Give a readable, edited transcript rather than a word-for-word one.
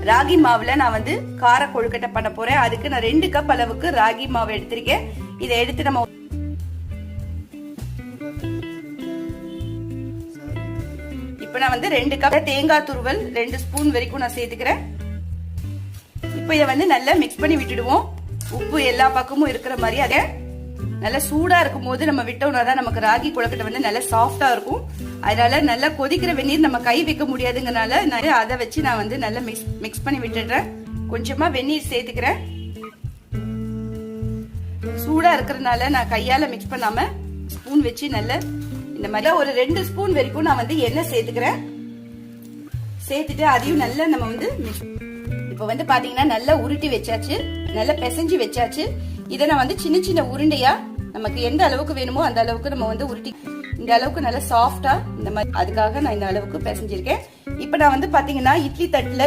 ராகி மாவுல நான் வந்து கார கொழுக்கட்டை பண்ண போறேன். அதுக்கு நான் 2 கப் அளவுக்கு ராகி மாவு எடுத்திருக்கேன். இதை எடுத்து நம்ம இப்ப நான் வந்து 2 கப் தேங்காய் துருவல் 2 ஸ்பூன் வரைக்கும் நான் சேர்த்துக்கிறேன். இப்ப இதை வந்து நல்லா மிக்ஸ் பண்ணி விட்டுடுவோம். உப்பு எல்லா பக்கமும் இருக்கிற மாதிரி. அதை நல்லா சூடா இருக்கும் போது நம்ம விட்டோம்னா தான் நமக்கு ராகி கொழுக்கட்டை வந்து நல்லா சாஃப்டா இருக்கும். அதனால நல்லா கொதிக்கிற வெந்நீர் நம்ம கை வைக்க முடியாதுங்கனால அதை வச்சு நான் வந்து நல்லா மிக்ஸ் பண்ணி விட்டுடுறேன். கொஞ்சமா வெந்நீர் சேர்த்துக்கிறேன். சூடா இருக்கிறதுனால நான் கையால மிக்ஸ் பண்ணாம ஸ்பூன் வச்சு நல்லா இந்த மாதிரி ஒரு 2 ஸ்பூன் வரைக்கும் நான் வந்து எண்ணெய் சேர்த்துக்கிறேன். சேர்த்துட்டு அதையும் நல்லா நம்ம வந்து இப்ப வந்து பாத்தீங்கன்னா நல்லா உருட்டி வச்சாச்சு, நல்லா பிசைஞ்சு வச்சாச்சு. இதை நான் வந்து சின்ன சின்ன உருண்டையா நமக்கு எந்த அளவுக்கு வேணுமோ அந்த அளவுக்கு நம்ம வந்து உருட்டி இந்த அளவுக்கு நல்லா சாஃப்டா இந்த மாதிரி அதுக்காக நான் இந்த அளவுக்கு பிசைஞ்சிருக்கேன். இப்ப நான் வந்து பாத்தீங்கன்னா இட்லி தட்டுல